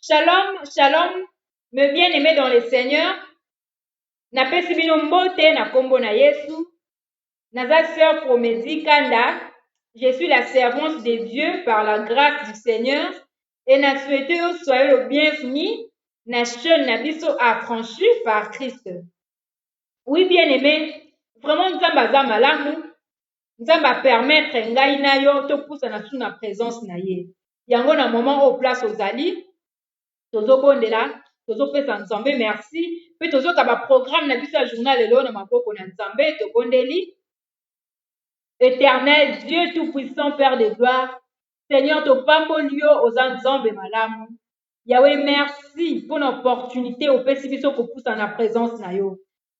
Shalom, shalom, mes bien-aimés dans le Seigneur. Napesi bino mbote na kombo na Yesu. Naza sœur Promedi Kanda. Je suis la servante de Dieu par la grâce du Seigneur. Et na souhaité soyez le bienvenu na chaîne na biso affranchi par Christ. Oui, bien-aimés, vraiment nzamba za malamu. Nzamba permettre ngai na yo to poussa na sous na présence na ye. Yango na moment au place ozali. Tozobondela, tozopesa Nzambe merci. Pe tozokaba programme na biso ya journal lelo na maboko na Nzambe tobondeli. Éternel Dieu tout-puissant Père de gloire, Seigneur topamboli yo oza Nzambe malamu. Yahweh merci pour l'opportunité opesi biso kopusa na présence na yo.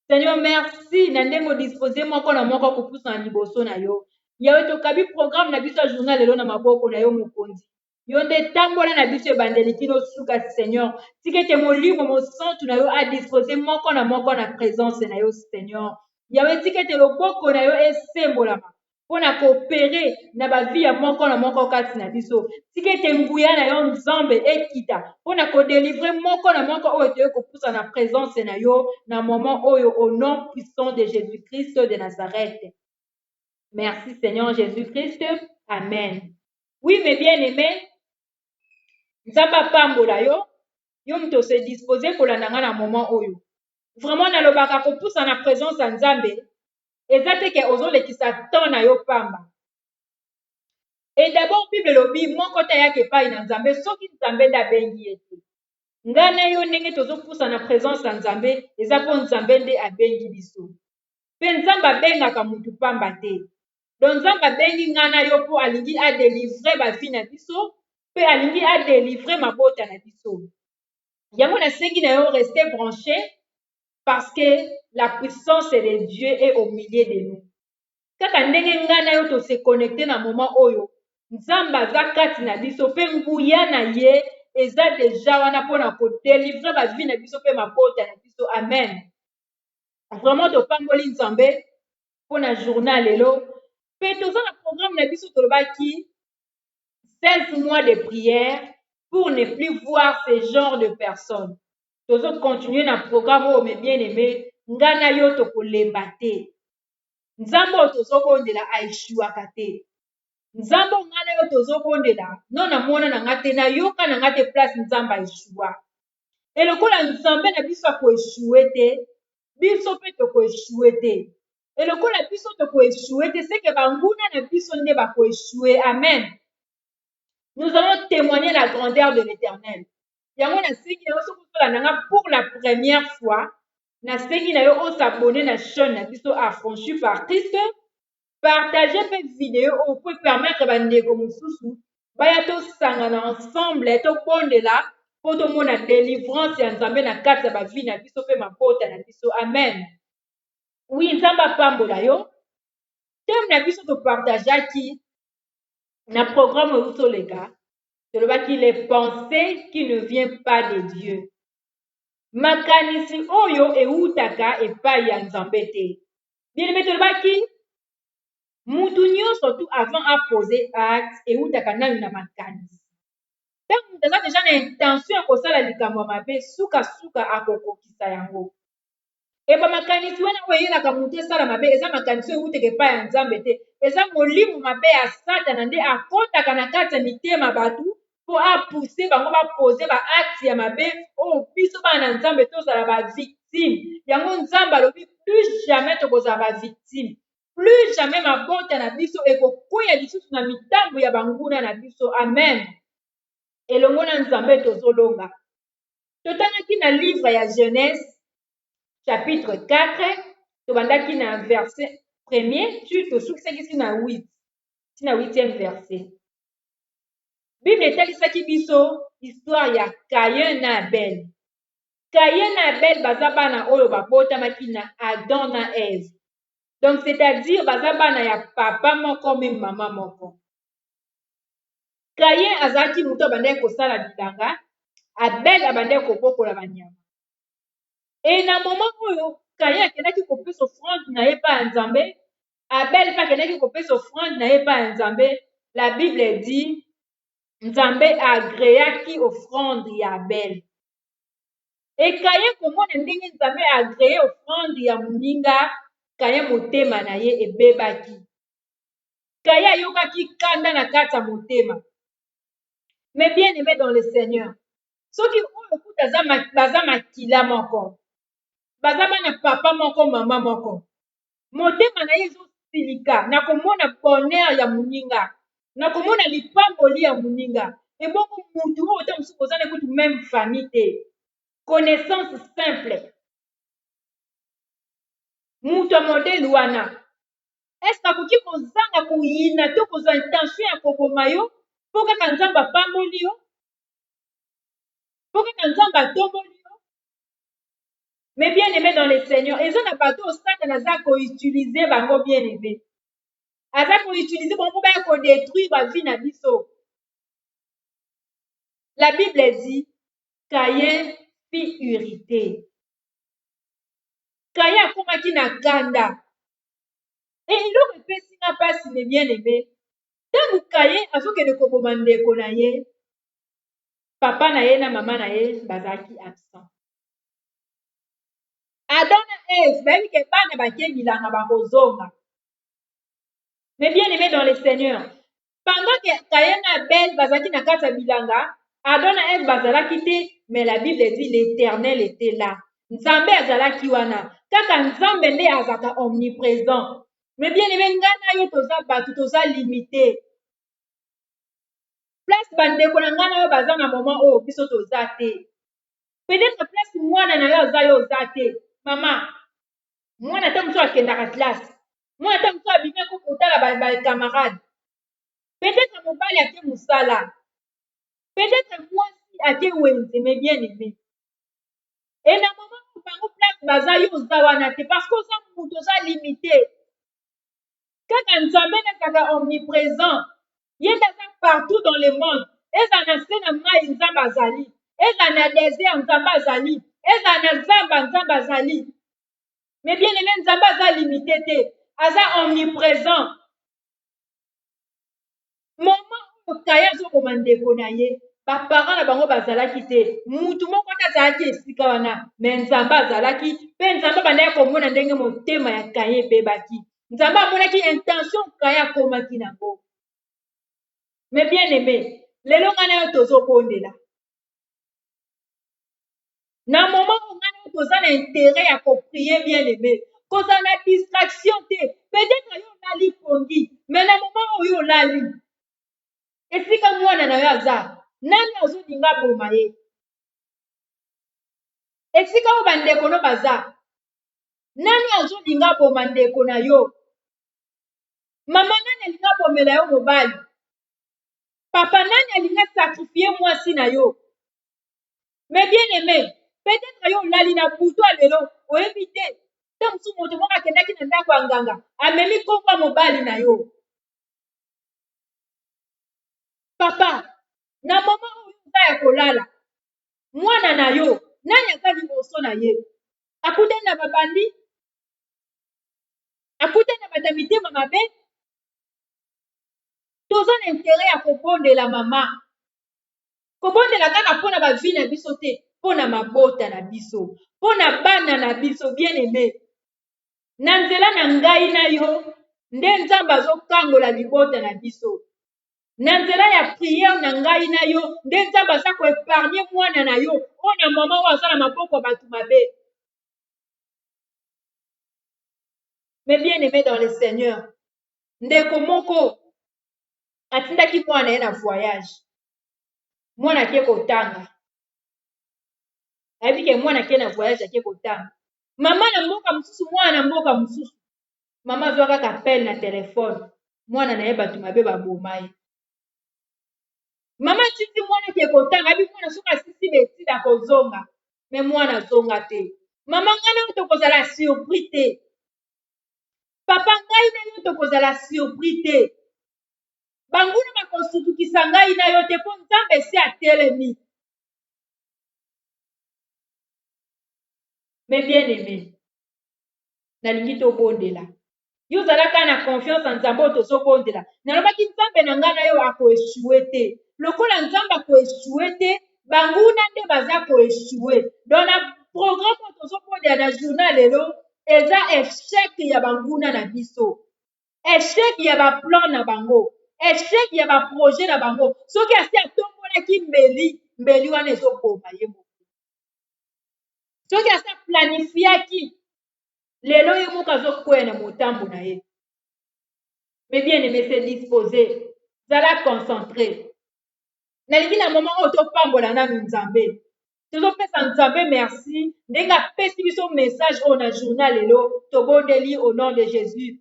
Seigneur merci na ndenge disposer moko na moko kopusa na liboso na yo. Yahweh tokabi programme na biso ya journal lelo na maboko na yo mokonzi. Yo nde tambola na biso ebandeli kino suka Seigneur. Tika ete molimo mosantu na yo a disposer moko na présence na yo Seigneur. Yahweh tika ete loboko na yo esembolama mpona koopere na bavie ya moko na moko kati na biso. Tika ete nguya na yo Nzambe ekita mpona kodelivre moko na moko oyo toye kopusa na présence na yo na moment oyo au nom puissant de Jésus-Christ de Nazareth. Merci Seigneur Jésus-Christ. Amen. Oui, mes bien-aimés, Nzamba pambola yo, yo mto se disposer kolanda nga na moment oyo. Vraiment nalobaka kopusa na présence ya Nzambe, eza te ke ozolekisa temps na yo pamba. Et d'abord Bible lobi moko ta yake epai na Nzambe soki Nzambe nde abengi ye te. Nga na yo ndenge tozopusa na présence ya Nzambe, eza mpo Nzambe nde abengi biso. Mpe Nzambe abengaka mutu pamba te. Donc Nzambe abengi nga na yo mpo alingi adelivre bavie na biso, mpe alingi adelivre mabota na biso. Yango nasengi na yo rester branché parce que la puissance de Dieu est au milieu de nous. Kaka ndenge nga na yo tose connecté na moment oyo, Nzambe aza kati na biso mpe nguya na ye eza deja wana mpona kodelivre bavie na biso mpe mabota na biso. Amen. Vraiment topamboli Nzambe mpona journal lelo. Mpe toza na programme na biso tolobaki 16 mois de prière pour ne plus voir ce genre de personnes. Tozo continuer na programme oyo mes bien-aimés, nga na yo tokolemba te. Nzambe oyo tozobondela aeshuwaka te. Nzambe nga na yo tozobondela no na mona na nga te, nayoka na nga te place Nzambe aeshuwa. E lokola Nzambe na biso akoeshuwe te, biso mpe tokoeshuwe te. Et lokola biso tokoeshuwe te, c'est que banguna na biso nde bakoeshuwe. Amen. Nous allons témoigner la grandeur de l'Éternel. Yango nasengi na yo soki tolanda nga pour la première fois, nasengi na yo osabone na chaîne na biso affranchi par Christ. Partager mpe vidéo oyo po permettre bandeko mosusu baya tosangana ensemble tobondela mpo tomona délivrance ya Nzambe na kati ya bavie na biso mpe mabota na biso. Amen. Oui, Nzambe apambola yo. Thème na biso topartageaki na programme oyo toleka tolobaki les pensées qui ne viennent pas de Dieu. Makanisi oyo eutaka epai ya Nzambe te. Bien-aimé tolobaki mutu nyonso tu avant a poser acte eutaka nanu na makanisi. Ntango mutu aza deja na intention ya kosala likambo ya mabe suka akokokisa yango. Eba makanisi wana oyo eyelaka mutu esala mabe eza makanisi oyo eutaka epai ya Nzambe te. Eza molimo mabe ya Satana nde akotaka na kati ya mitema batu mpo apousse bango bapose baacte ya mabe oyo biso bana na Nzambe tozala bavictime. Yango Nzambe alobi plus jamais tokozala bavictime. Plus jamais mabota na biso ekokwea lisusu na mitambo ya banguna na biso. Amen. Elongo na Nzambe tozolonga. Totangaki na livre ya Genèse chapitre 4, tobandaki na verset 1er, tosukisaki na 8, na 8e verset. Bible etalisaki biso histoire ya Caïn na Abel. Caïn na Abel baza bana oyo babotamaki na Adam na Ève. Donc c'est-à-dire baza bana ya papa moko me mama moko. Caïn azalaki mutu abandaki kosala bilanga, Abel abandaki kobokola banyama. Et na moment oyo Caïn akendaki kopesa offrande na ye pa ya Nzambe, Abel pa akendaki kopesa offrande na ye pa ya Nzambe, la Bible dit Nzambe agréaki offrande ya Abel. Ekaye komona ndenge Nzambe agrée offrande ya moninga, Kaye motema na ye ebebaki. Kaye ayokaki kanda na kati ya motema. Mais bien aimé dans le Seigneur, soki oyo kuta baza makila moko, baza bana papa moko mama moko, motema na ye ezosilika na komona bonheur ya moninga, na komona lipamboli ya moninga, ebongo mutu oyo te mosusu kozana kutu même famille te, connaissance simple, mutu ya modele wana eske akoki kozanga koyina to kozwa intention ya koboma yo mpo kaka Nzambe apamboli yo, mpo kaka Nzambe atomboli yo? Mais bien aimé dans le Seigneur, eza na bato oyo Satana aza koutilize bango bien aimé, aza koutilize bango mpo baya kodétruire bavie na biso. La Bible dit Caïn fit irrité. Caïn akomaki na kanda. Et eloko epesi nga mpasi me bien aimé, ntango Caïn azokende koboma ndeko na ye, papa na ye na mama na ye bazalaki absent. Adam na Eve bayebi ke bana bakie bilanga bakozonga. Mais bien aimé dans le Seigneur, pendant que Caïn na Abel bazalaki na kati ya bilanga, Adam na Eve bazalaki te, mais la Bible dit l'Éternel était là. Nzambe azalaki wana, kaka Nzambe nde azalaka omniprésent. Mais bien aimé, nga na yo toza bato toza limité. Place bandeko na nga na yo baza na moment oyo biso toza te. Peut-être place mwana na yo aza yo oza te. Mama, mwana te mosusu akendaka classe, mwana te mosusu abimaki kotala bacamarade, peut-être mobali ake mosala, peut-être mwasi ake wenze, mais bien aimé. Et na moment oyo bango place baza yo oza wana te, parce que oza moto oza limité. Kaka Nzambe nezalaka omniprésent, ye nde aza partout dans le monde. Ezala na se na mai Nzambe azali, ezala na désert Nzambe azali, ezala na zamba Nzambe azali. Mais bien aimé, Nzambe aza limité te, aza omniprésent. Moment oyo Caïn azoboma ndeko na ye, baparent na bango bazalaki te, mutu moko te azalaki esika wana, mais Nzambe azalaki, mpe Nzambe abandaki komona ndenge motema ya Caïn ebebaki. Nzambe amonaki intention Caïn akomaki nango. Mais bien aimé, lelo nga na yo tozobondela. Na moment oyo nga na yo toza na intérêt ya koprie bien aimé, kozala na distraction te, peut-être yo olali pongi, mais na moment oyo olali, esika mwana na yo aza, nani azolinga boma ye? Esika oyo bandeko no baza, nani azolinga boma ndeko na yo? Mama nani alinga bomela yo mobali? Papa nani alinga sakrifie mwasi na yo? Mais bien aimé, peut-être yo olali na butu lelo oyebi te, te mosusu moto moko akendaki na ndako ya nganga amemi nkombo ya mobali na yo. Papa, na mama oyo oza ya kolala, mwana na yo nani aza liboso na ye? Akutani na babandi? Akutani na bato ya mitema mabe? Toza na intérêt ya kobondela mama, kobondela kaka mpona bavie na biso te, mpona mabota na biso, mpona bana na biso bien aimé. Na nzela na ngai na yo nde Nzambe azokangola libota na biso. Na nzela ya priere na ngai na yo nde Nzambe aza koepargne mwana na yo oyo na mama oyo aza na maboko ya bato mabe. Mais bien aimé dans le Seigneur, ndeko moko atindaki mwana ye na voyage, mwana ake kotanga, ayebi ke mwana ake na voyage ake kotanga. Mama na mboka mosusu, mwana na mboka mosusu, mama azwa kaka appel na telefone, mwana na ye bato mabe baboma ye. Mama tindi mwana ake kotanga, ayebi mwana soki asisi betide akozonga, me mwana azonga te. Mama ngai na yo tokozala surpris te, papa ngai na yo tokozala surpris te. Banguna bakosutukisa ngai na yo te mpo Nzambe esi atelemi. Mais bien aimé, nalingi tobondela. Yo ozalaka na confiance en Nzambe oyo tozobondela. Nalobaki Nzambe na ngai na yo akoeshue te. lokola nzambe akoeshue te banguna nde baza koeshue. Dans la programme tozobondela na journal lelo eza échec ya banguna na biso, échec ya baplan na bango, échec ya baprojet na bango. Soki asi atombolaki mbeli wana ezokoma ye moko, soki asi aplanifiaki lelo ye moko azokwea na motambo na ye. Mais bien aimé, c'est disposé, zala concentré. Nalingi na moment oyo topambola nanu nzambe, tozopesa nzambe merci ndenge apesi biso message oyo na journal lelo tobondeli au nom de Jésus.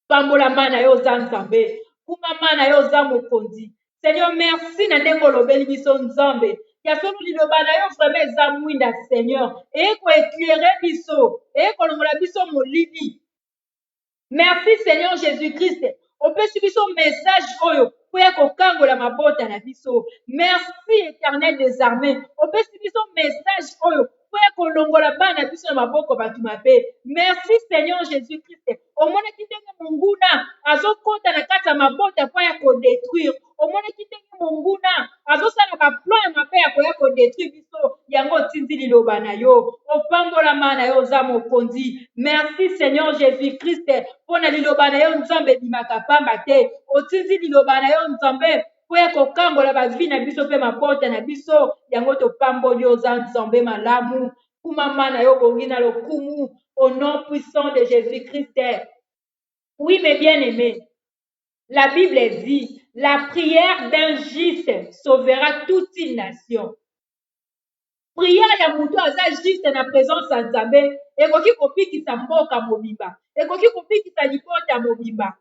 Pambolama na yo oza nzambe, kumama na yo oza mokonzi. Seigneur, merci na ndenge olobeli biso nzambe ya solo liloba na yo vraiment eza mwinda Seigneur, ekoéclaire biso, ekolongola biso molili. Merci Seigneur Jésus-Christ, opesi biso message oyo po ya kokangola mabota na biso. Merci Éternel des armées, opesi biso message oyo po ya kolongola bana biso na maboko bato mabe. Merci Seigneur Jésus-Christ, omonaki ndenge monguna azokota na kati ya mabota po ya kodétruire, omonaki ndenge monguna azosala baplan ya mabe ya koya kodétruire biso, yango otindi liloba na yo, opambolama na yo oza mokonzi. Merci Seigneur Jésus-Christ mpo na liloba na yo nzambe ebimaka pamba te, otindi liloba na yo nzambe po ya kokangola bavi na biso mpe mabota na biso, yango topamboli oza nzambe malamu. Kumama na yo bongi na lokumu au nom puissant de Jésus-Christ. Oui, mes bien-aimés, la Bible dit, la prière d'un juste sauvera toute une nation. Prière ya mutu aza juste na présence ya nzambe ekoki kopikisa mboka mobimba, ekoki kopikisa libota mobimba.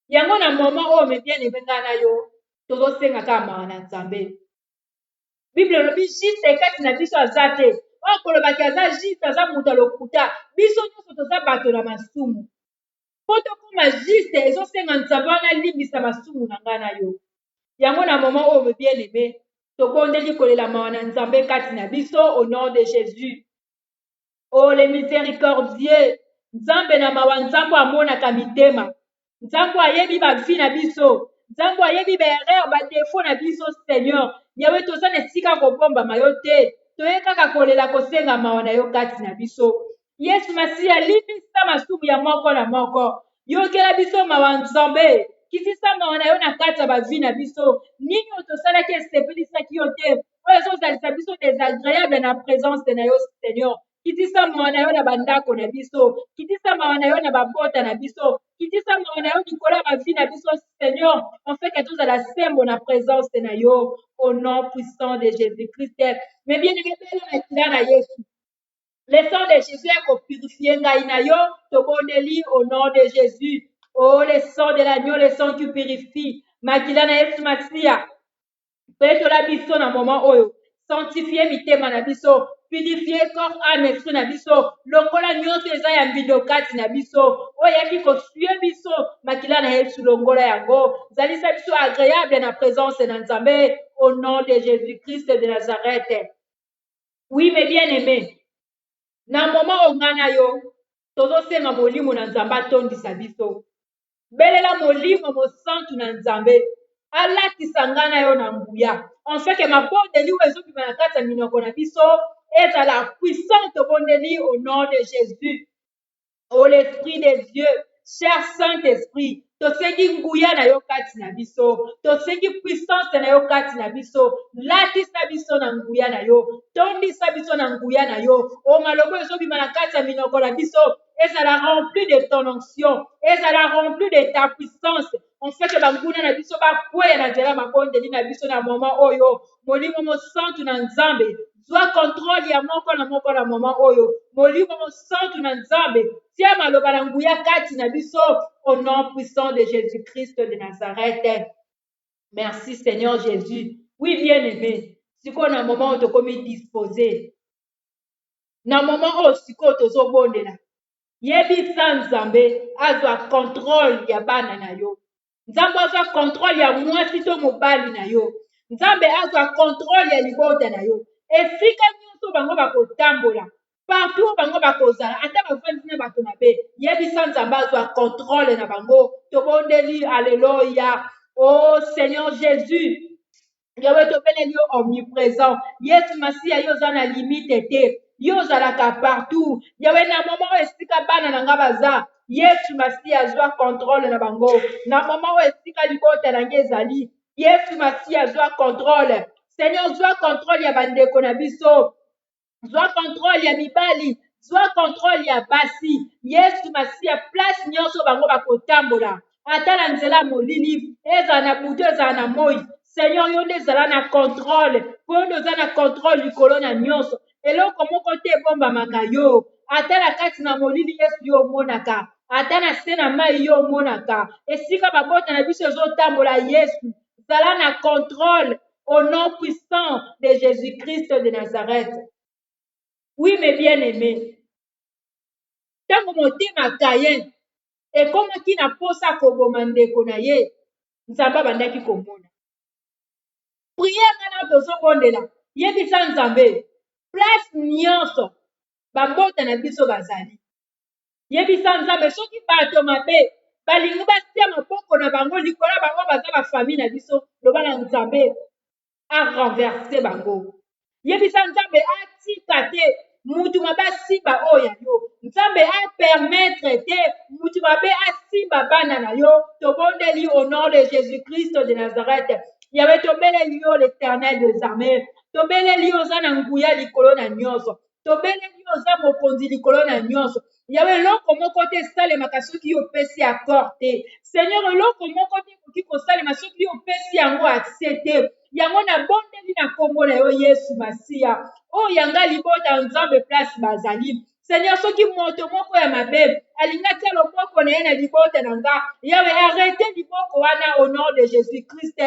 Yango na moment oyo mes bien-aimés nga na yo tozosenga kaka mawa na nzambe. Bible elobi juste kati na biso aza te, oyo kolobaki aza juste aza mutu alokuta, biso nyonso toza bato na masumu. Po tokoma juste ezosenga nzambe wana limbisa masumu na nga na yo. Yango na moment oyo mes bien-aimés tobondeli kolela mawa na nzambe kati na biso au nom de Jésus. Oh les miséricordieux, nzambe na mawa nzambe amonaka mitema, nzambe ayebi bavi na biso, nzambe ayebi baerreur badefo na biso. Seigneur yawe toza na esika kobombama yo te, toye kaka kolela kosenga mawa na yo kati na biso. Yesu masiya limbisa masumu ya moko na moko, yokela biso mawa nzambe, kitisa mawa na yo na kati ya bavi na biso. Nini oyo tosalaki esepelisaki yo te, oyo ezozalisa biso désagréable na présence na yo Seigneur, kitisa mawa na yo na bandako na biso, kitisa mawa na yo na babota na biso, kitisa mawa na yo likolo ya bavi na biso Seigneur, en fait que tozala sembo na présence na yo au nom puissant de Jésus-Christ. Mais bien aimé bela makila na Yesu, le sang de Jésus ekopurifie ngai na yo tobondeli au nom de Jésus. Oh le sang de l'agneau, le sang qui purifie makila na Yesu masiya petola biso na moment oyo, sanctifie mitema na biso, purifie corps âme esprit na biso, longola nyonso eza ya mbindo kati na biso oyo yaki kosue biso makila na Yesu, longola yango, zalisa biso agréable na présence na nzambe au nom de Jésus-Christ de Nazareth. Oui mes bien-aimés, na moment oyo nga na yo tozosenga molimo na nzambe atondisa biso, belela molimo mosantu na nzambe alatisa nga na yo na nguya, en fait que mabondeli oyo ezobima na kati ya minoko na biso ezala puissant. Tobondeli au nom de Jésus. Oh l'Esprit de Dieu, cher Saint-Esprit, tosengi nguya na yo kati na biso, tosengi puissance na yo kati na biso, latisa biso na nguya na yo, tondisa biso na nguya na yo. O malobo ezobima na kati ya minoko na biso ezala rempli de ton onction, ezala rempli de ta puissance, en fait que banguna na biso bakweya na nzela mabondeli na biso na moment oyo. Molimo mosantu na nzambe zwa contrôle ya moko na moko na moment oyo, molimo mosantu na nzambe tia maloba na nguya kati na biso au nom puissant de Jésus-Christ de Nazareth. Merci Seigneur Jésus. Oui bien-aimé, sikoyo na moment oyo tokomi disposé, na moment oyo sikoyo tozobondela, yebisa nzambe azwa contrôle ya bana na yo, nzambe azwa contrôle ya mwasi to mobali na yo, nzambe azwa contrôle ya libota na yo, esika nyonso bango bakotambola, partout bango bakozala, ata bafandi na bato mabe, yebisa nzambe azwa contrôle na bango. Tobondeli, alléluia. Oh Seigneur Jésus, Yahweh tobeleli yo omniprésent. Yesu Masiya yo oza na limite te. Yo ozalaka partout. Yahweh na moment oyo esika bana na nga baza. Yesu Masiya azwa contrôle na bango. Na moment oyo esika libota na nge ezali. Yesu Masiya azwa contrôle. Seigneur zwa contrôle ya bandeko na biso. Zwa contrôle ya mibali. Zwa contrôle ya basi. Yesu Masiya place nyonso bango bakotambola. Ata na nzela molili ezala na butu ezala na moi. Seigneur yo nde ezala na contrôle. Po yo nde oza na contrôle likolo na nyonso. Eloko moko te ebombamaka yo. Ata na kati na molili Yesu yo omonaka. Ata na se na mai yo omonaka. Esika babota na biso ezotambola Yesu. Zala na contrôle au nom puissant de Jésus-Christ de Nazareth. Oui, mes bien-aimés. Ntango motema Kayen ekomaki na posa koboma ndeko na ye, Nzambe abandaki komona. Prière ngana tozobondela, yebisa Nzambe, place nyonso bambota na biso bazali. Yebisa Nzambe soki bato mabe balingi batia maboko na bango likolo bango baza bafamille na biso, loba na Nzambe a renverse bango. Yebisa Nzambe atika te mutu mabe asimba oyo yo. Nzambe a permettre te mutu mabe asimba bana na yo. Tobondeli au nom de Jésus-Christ de Nazareth. Yahweh tobeleli yo l'Éternel des armées. Tobeleli yo oza na nguya likolo na nyonso. Tobeleli yo oza mokonzi likolo na nyonso. Yahweh eloko moko te esalemaka soki yo opesi accord te. Seigneur eloko moko te ekoki kosalema soki yo opesi yango accès te. Yango na bondeli na kombo na yo Yesu Masiya. Oyo yanga libota Nzambe place bazali. Seigneur soki moto moko ya mabe alinga tia loboko na ye na libota na nga. Yahweh arrête liboko wana au nom de Jésus-Christ.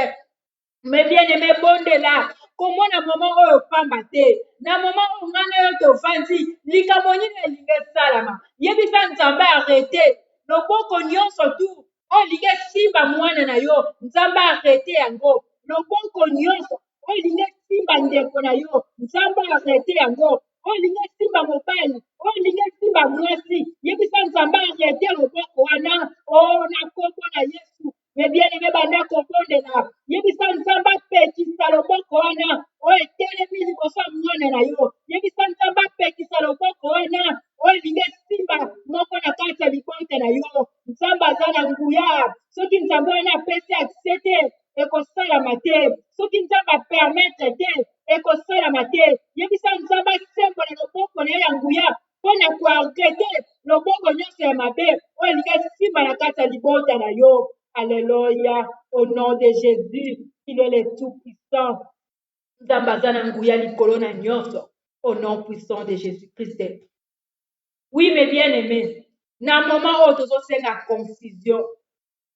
Mais bien-aimé bondela komona moment oyo pamba te. Na moment oyo ngana yo tovandi likambo nini elingi esalama. Yebisa Nzambe arrête loboko nyonso tu oyo elingi esimba mwana na yo. Nzambe arrête yango. Loboko nyonso oyo elingi esimba ndeko na yo. Nzambe arrête yango. Oyo elingi esimba mobali oyo elingi esimba mwasi. Yebisa Nzambe arrête loboko wana. Oh na kombo na Yesu. Mais bien-aimé banda kobondela yebisa Nzambe apekisa loboko wana oyo etelemi liboso ya mwana na yo. Yebisa Nzambe apekisa loboko wana oyo elingi esimba moko na kati ya libota na yo. Nzambe aza na nguya. Soki Nzambe wana apesi accès te ekosalama te. Soki Nzambe apermettre te ekosalama te. Yebisa Nzambe asembola loboko na ye ya nguya mpona koarrete loboko nyonso ya mabe oyo elingi esimba na kati ya libota na yo. Alléluia, au nom de Jésus, il est le tout-puissant. Zambazana nguya likolo na nyonso, au nom puissant de Jésus-Christ. Oui, mes bien-aimés, na moment oyo tozosenga confusion,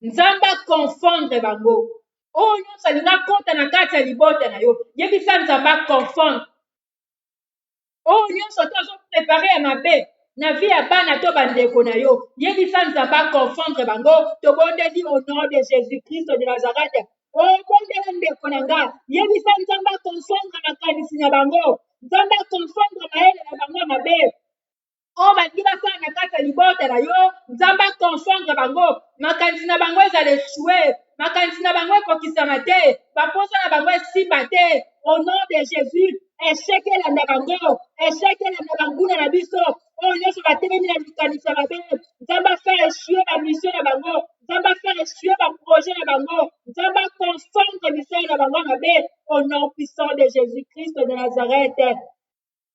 Nzamba confondre bango. Oyo nyonso alinga kota na kati ya libota na yo, yebisa Nzamba confondre. Oyo nyonso tozoprepare ya mabe. Na vie ya bana to bandeko na yo yebisa Nzamba confondre bango. Tobondeli au nom de Jésus-Christ de Nazareth. Obondela ndeko na nga yebisa Nzamba confondre makanisi na bango. Nzamba confondre mayele na bango mabe oyo balingi basala na kati ya libota na yo. Nzamba confondre bango makanisi na bango ezala echoué. Makanisi na bango ekokisama te. Baposa na bango esimba te. Au nom de Jésus échec elanda bango. Échec elanda banguna na biso oyo nyonso batelemi na likanisi ya mabe. Nzambe affaire échoué bamission na bango. Nzambe affaire échoué baprojet na bango. Nzambe confondre misère na bango mabe au nom puissant de Jésus-Christ de Nazareth.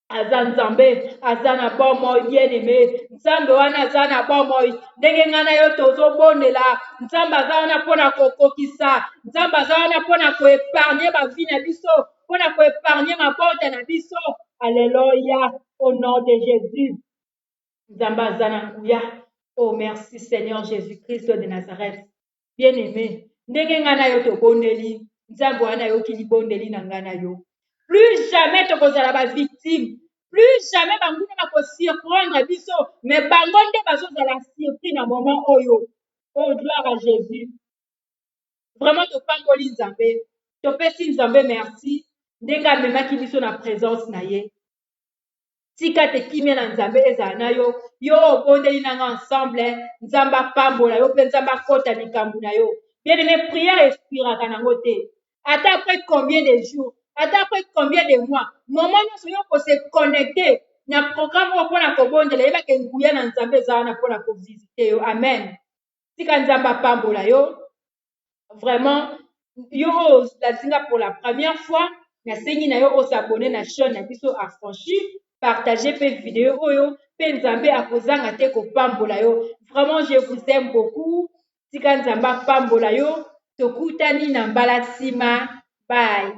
Aza Nzambe aza na bomoi bien-aimé. Nzambe wana aza na bomoi ndenge ngana yo tozobondela. Nzambe aza wana mpona kokokisa. Nzambe aza wana mpona koepargne bavi na biso, mpona koepargne mabota na biso. Alléluia, au nom de Jésus. Nzambe aza na nguya. Oh merci Seigneur Jésus-Christ de Nazareth. Bien-aimé, ndenge ngana yo tobondeli. Nzambe wana yoki libondeli na ngana yo. Plus jamais tokozala ba victime. Plus jamais banguna bakosurprendre biso. Mais bango nde bazozala surpris na moment oyo. Oh gloire à Jésus. Vraiment topamboli Nzambe. Topesi Nzambe merci. Ndenge amemaki biso na présence na ye. Tika te kimia na Nzambe ezala na yo. Yo obondeli nanga ensemble. Nzambe apambola yo mpe Nzambe akota likambo na yo. Bien-aimé, prière espiraka nango te. ata après combien de jours, ata après combien de mois, moment nyonso yo kose connecter na programme oyo mpona kobondela yeba ke nguya na nzambe eza wana mpona kovisite yo. Amen. Tika nzambe apambola yo. Vraiment, yo oyo lazinga pour la première fois, nasengi na yo osabone na chaîne na biso Affranchi, partager pe vidéo oyo, pe nzambe akozanga te kopambola yo. Vraiment, je vous aime beaucoup. Tika nzambe apambola yo. Tokutani na mbala nsima. Bye.